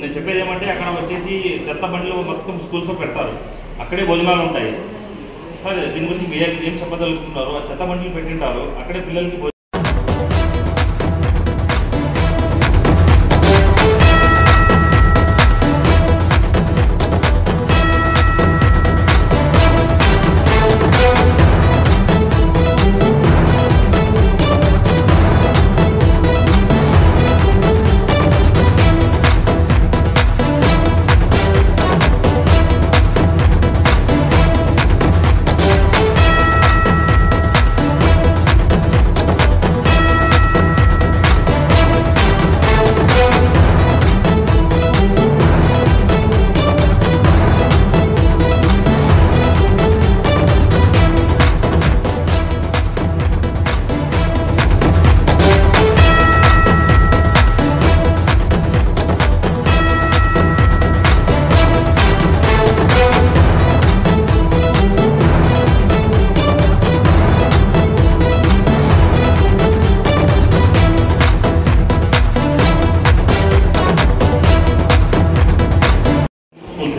నేను చెప్పేది ఏమంటే అక్కడ వచ్చేసి చెత్త బండ్లు మొత్తం స్కూల్స్లో పెడతారు, అక్కడే భోజనాలు ఉంటాయి. సరే దీని గురించి మీరు ఏం చెప్పదలుచుకుంటారు? ఆ చెత్త బండ్లు పెట్టింటారు, అక్కడే పిల్లలకి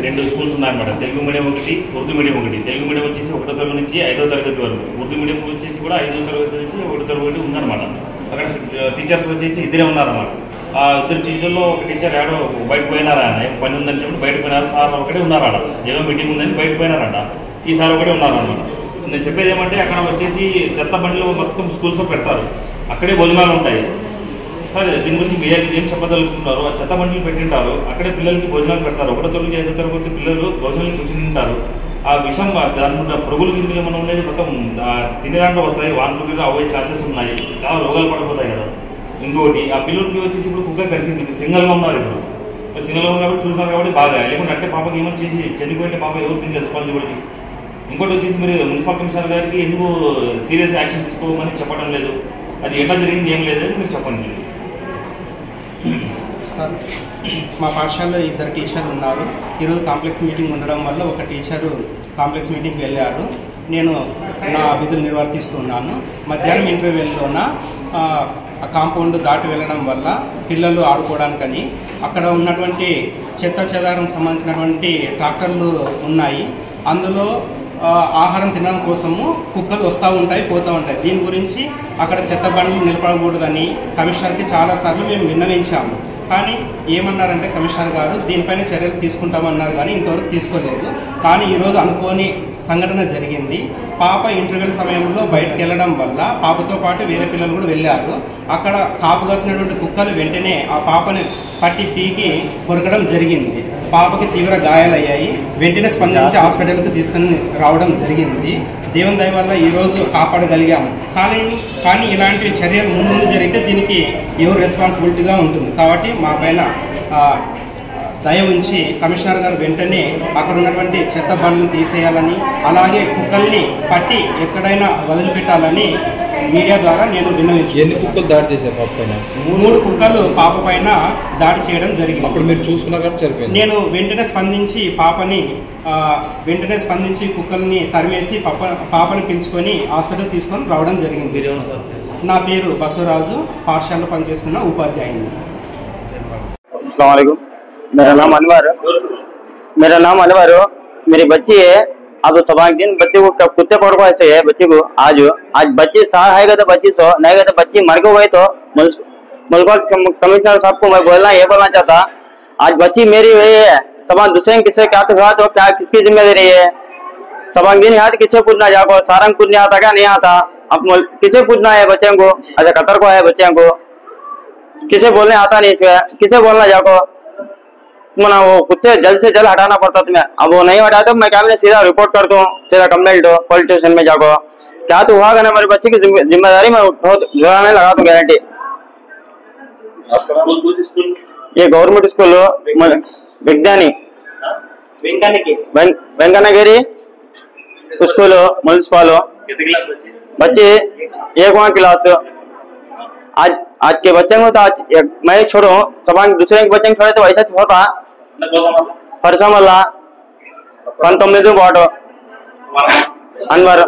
రెండు స్కూల్స్ ఉన్నాయన్నమాట. తెలుగు మీడియం ఒకటి, ఉర్దూ మీడియం ఒకటి. తెలుగు మీడియం వచ్చేసి 1వ తరగతి నుంచి 5వ తరగతి వరకు, ఉర్దూ మీడియం వచ్చేసి కూడా 5వ తరగతి నుంచి 1వ తరగతి ఉందన్నమాట. అక్కడ టీచర్స్ వచ్చేసి ఇద్దరే ఉన్నారన్నమాట. ఆ ఇద్దరు టీచర్లో ఒక టీచర్ ఏడో బయట పోయినారా, ఏం పని ఉందని చెప్పి బయట పోయినారు. సార్ ఒకటే ఉన్నారట, ఏదో మీటింగ్ ఉందని బయట పోయినారట. ఈ సార్ ఒకటే ఉన్నారన్నమాట. నేను చెప్పేది ఏమంటే అక్కడ వచ్చేసి చెత్త బండ్లు మొత్తం స్కూల్స్లో పెడతారు, అక్కడే భోజనాలు ఉంటాయి. సరే దీని గురించి మీరు ఏం చెప్పదలుచుకుంటారు? ఆ చెత్త బండ్లు పెట్టింటారు, అక్కడే పిల్లలకి భోజనాలు పెడతారు. 1వ తరగతి 5వ తరగతి పిల్లలు భోజనాలు కూర్చుని తింటారు. ఆ విషయం దాని ప్రభువుల గిన్నెలు మనం ఉండేది మొత్తం తినేదాంట్లో వస్తాయి, వాంతులు గిన్నె అవే ఛాన్సెస్ ఉన్నాయి, చాలా రోగాలు పడిపోతాయి కదా. ఇంకోటి ఆ పిల్లలకి వచ్చేసి ఇప్పుడు కుక్క కలిసింది, సింగల్గా ఉన్నారు. ఇప్పుడు సింగల్గా ఉన్నారు కాబట్టి చూసినారు కాబట్టి బాగా, లేకుంటే అట్లే పాపకి ఏమైనా చేసి చనిపోయింటే పాప ఎవరు తిని రెస్పాన్సిబిలిటీ. ఇంకోటి వచ్చేసి మీరు మున్సిపల్ కమిషనర్ గారికి ఎందుకు సీరియస్ యాక్షన్ తీసుకోమని చెప్పడం లేదు, అది ఎట్లా జరిగింది ఏం లేదు మీరు చెప్పండి. సార్, మా పాఠశాలలో 2 టీచర్లు ఉన్నారు. ఈరోజు కాంప్లెక్స్ మీటింగ్ ఉండడం వల్ల ఒక టీచరు కాంప్లెక్స్ మీటింగ్కి వెళ్ళారు. నేను నా విధులు నిర్వర్తిస్తున్నాను. మధ్యాహ్నం ఇంటర్వెల్లోన కాంపౌండ్ దాటి వెళ్ళడం వల్ల పిల్లలు ఆడుకోవడానికని అక్కడ ఉన్నటువంటి చెత్త చెదారం సంబంధించినటువంటి ట్రాక్టర్లు ఉన్నాయి. అందులో ఆహారం తినడం కోసము కుక్కలు వస్తూ ఉంటాయి, పోతూ ఉంటాయి. దీని గురించి అక్కడ చెత్త బండ్లు నిలబడకూడదని కమిషనర్కి చాలాసార్లు మేము విన్నవించాము. కానీ ఏమన్నారంటే కమిషనర్ గారు దీనిపైన చర్యలు తీసుకుంటామన్నారు, కానీ ఇంతవరకు తీసుకోలేదు. కానీ ఈరోజు అనుకోని సంఘటన జరిగింది. పాప ఇంటర్వెల్ సమయంలో బయటకు వెళ్ళడం వల్ల పాపతో పాటు వేరే పిల్లలు కూడా వెళ్ళారు. అక్కడ కాపు కాసినటువంటి కుక్కలు వెంటనే ఆ పాపని పట్టి పీకి కొరకడం జరిగింది. పాపకి తీవ్ర గాయాలయ్యాయి. వెంటనే స్పందించి హాస్పిటల్కి తీసుకుని రావడం జరిగింది. దేవుని దయ వల్ల ఈరోజు కాపాడగలిగాము. కానీ ఇలాంటి చర్యలు ముందు జరిగితే దీనికి ఎవరు రెస్పాన్సిబిలిటీగా ఉంటుంది. కాబట్టి మా పైన దయ ఉంచి కమిషనర్ గారు వెంటనే అక్కడ ఉన్నటువంటి చెత్త బండ్లను తీసేయాలని, అలాగే కుక్కల్ని పట్టి ఎక్కడైనా వదిలిపెట్టాలని మీడియా ద్వారా నేను విన్నవించాను. ఎన్ని కుక్కలు దాడి చేశారు పాప పైన? 3 కుక్కలు పాప పైన దాడి చేయడం జరిగింది. అప్పుడు మీరు చూసుకున్నారు కాబట్టి సరిపోయింది. నేను వెంటనే స్పందించి కుక్కల్ని తరిమేసి పాపని పిలుచుకొని హాస్పిటల్ తీసుకొని రావడం జరిగింది. నా పేరు బసవరాజు, పాఠశాలలో పనిచేస్తున్న ఉపాధ్యాయుని. अस्सलाम, मेरा नाम अनवर। मेरी बच्ची है, अब तो सवाल दिन बच्चे को कुत्ते पकड़ ऐसे है बच्चे को। आज बच्ची साथ आएगा तो बच्ची सो नहीं गए तो बच्ची मर गई। तो मुल्क कमिश्नर साहब को मैं ये बोलना चाहता, आज बच्ची मेरी हुई है, सवाल दूसरे किसी क्या तो हुआ तो क्या किसकी जिम्मेदारी है? सवाल दिन याद किसे पूछना जाओ, सारंग पूछने आता क्या नहीं आता? अब किसे पूछना है बच्चों को? अच्छा कतर को है बच्चों को, किसे बोलने आता नहीं, किसे बोलना जाओ? मना वो कुत्ते जल्द से जल्द हटाना पड़ता तुम्हें। अब वो नहीं हटा तो मैं क्या सीधा रिपोर्ट कर दूं, सीधा कंप्लेंट दो पुलिस स्टेशन में जाओ। क्या तो हुआ ना मेरे बच्चे की जिम्मेदारी मैं बहुत जुर्माना लगा दूं, गारंटी। ये गवर्नमेंट स्कूल विज्ञानी वेंकनगिरी स्कूल म्युनिसिपल। बच्चे 1वां क्लास। आज के बच्चे को तो आज मैं छोड़ो सवाल दूसरे के बच्चे छोड़े तो ऐसा होता परसों वाला 19 वाट अनवर।